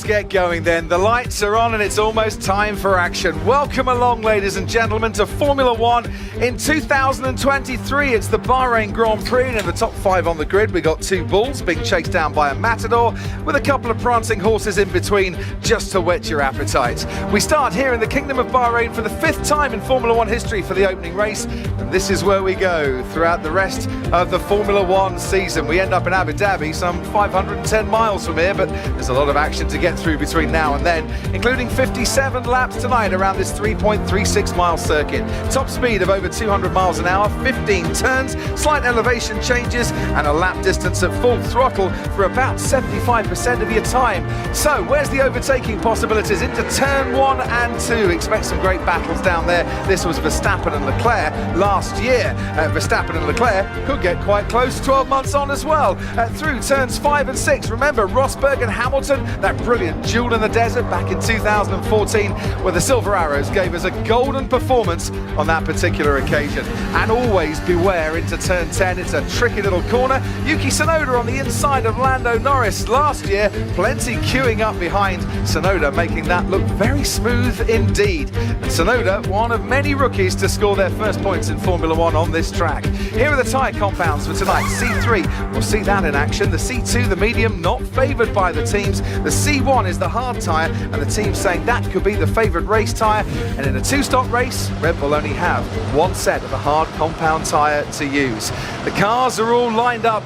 get going then. The lights are on and it's almost time for action. Welcome along, ladies and gentlemen, to Formula One in 2023. It's the Bahrain Grand Prix, and in the top 5 on the grid, we got 2 bulls being chased down by a matador with a couple of prancing horses in between just to whet your appetite. We start here in the Kingdom of Bahrain for the 5th time in Formula One history for the opening race, and this is where we go throughout the rest of the Formula One season. We end up in Abu Dhabi, some 510 miles from here, but there's a lot of action to get through between now and then, including 57 laps tonight around this 3.36 mile circuit. Top speed of over 200 miles an hour, 15 turns, slight elevation changes, and a lap distance at full throttle for about 75% of your time. So where's the overtaking possibilities into turn 1 and 2? Expect some great battles down there. This was Verstappen and Leclerc last year. Verstappen and Leclerc could get quite close 12 months on as well. Through turns 5 and 6, remember Rosberg and Hamilton, that brilliant duel in the desert back in 2014, where the Silver Arrows gave us a golden performance on that particular occasion. And always beware into turn 10. It's a tricky little corner. Yuki Tsunoda on the inside of Lando Norris last year, plenty queuing up behind Tsunoda, making that look very smooth indeed. And Tsunoda, one of many rookies to score their first points in Formula One on this track. Here are the tyre compounds for tonight. C3, we'll see that in action. The C2, the medium, not favoured by the teams. The C1 is the hard tyre, and the team's saying that could be the favourite race tyre. And in a 2-stop race, Red Bull only have one set of a hard compound tyre to use. The cars are all lined up.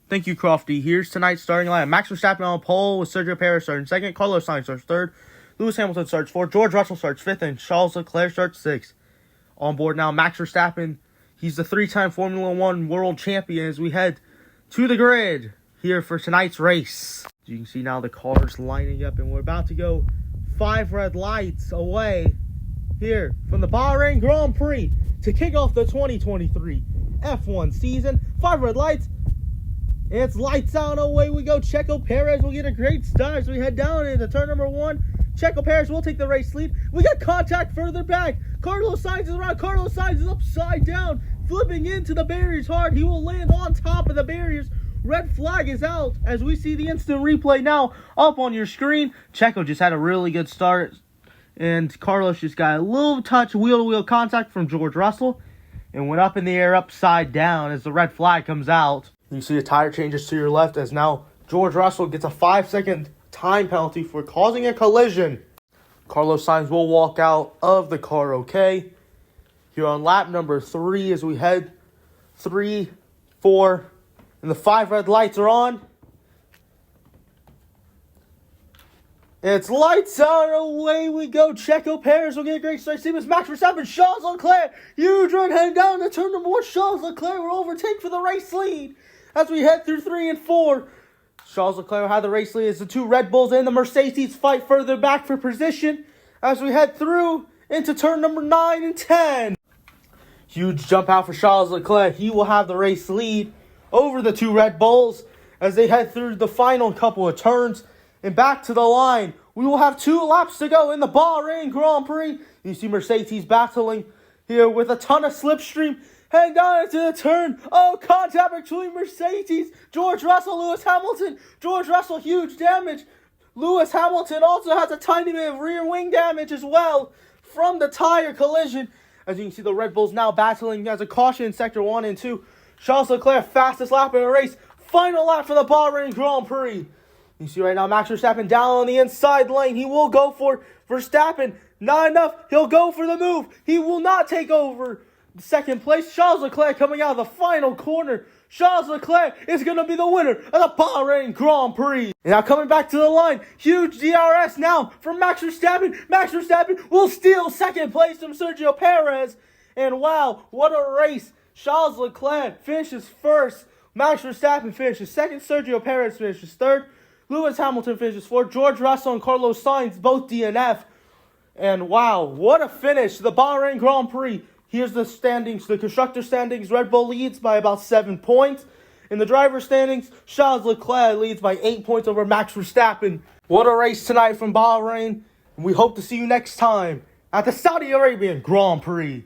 Thank you, Crofty. Here's tonight's starting line. Max Verstappen on pole with Sergio Perez starting second. Carlos Sainz starts third. Lewis Hamilton starts fourth. George Russell starts fifth. And Charles Leclerc starts sixth. On board now, Max Verstappen. He's the 3-time Formula One world champion as we head to the grid here for tonight's race. As you can see now, the cars lining up, and we're about to go 5 red lights away here from the Bahrain Grand Prix to kick off the 2023 F1 season. 5 red lights. And it's lights out, away we go. Checo Perez will get a great start as we head down into turn number 1. Checo Perez will take the race lead. We got contact further back. Carlos Sainz is around. Carlos Sainz is upside down, flipping into the barriers hard. He will land on top of the barriers. Red flag is out as we see the instant replay now up on your screen. Checo just had a really good start, and Carlos just got a little touch wheel-to-wheel contact from George Russell and went up in the air upside down as the red flag comes out. You see the tire changes to your left as now George Russell gets a 5-second time penalty for causing a collision. Carlos Sainz will walk out of the car okay. Here on lap number 3 as we head 3, 4, and the 5 red lights are on. And it's lights out, away we go. Checo Perez will get a great start. See this Max Verstappen, Charles Leclerc. Huge run heading down to turn number 1. Charles Leclerc will overtake for the race lead as we head through 3 and 4. Charles Leclerc had the race lead as the 2 Red Bulls and the Mercedes fight further back for position as we head through into turn number 9 and 10. Huge jump out for Charles Leclerc. He will have the race lead over the 2 Red Bulls as they head through the final couple of turns and back to the line. We will have 2 laps to go in the Bahrain Grand Prix. You see Mercedes battling here with a ton of slipstream. Heading down into the turn. Oh, contact between Mercedes. George Russell, Lewis Hamilton. George Russell, huge damage. Lewis Hamilton also has a tiny bit of rear wing damage as well from the tire collision. As you can see, the Red Bulls now battling as a caution in sector 1 and 2. Charles Leclerc, fastest lap in the race. Final lap for the Bahrain Grand Prix. You see right now Max Verstappen down on the inside lane. He will go for Verstappen. Not enough. He'll go for the move. He will not take over second place. Charles Leclerc coming out of the final corner. Charles Leclerc is going to be the winner of the Bahrain Grand Prix. And now coming back to the line, huge DRS now from Max Verstappen. Max Verstappen will steal second place from Sergio Perez. And wow, what a race. Charles Leclerc finishes first. Max Verstappen finishes second. Sergio Perez finishes third. Lewis Hamilton finishes fourth. George Russell and Carlos Sainz both DNF. And wow, what a finish. The Bahrain Grand Prix. Here's the standings, the constructor standings. Red Bull leads by about 7 points. In the driver standings, Charles Leclerc leads by 8 points over Max Verstappen. What a race tonight from Bahrain. We hope to see you next time at the Saudi Arabian Grand Prix.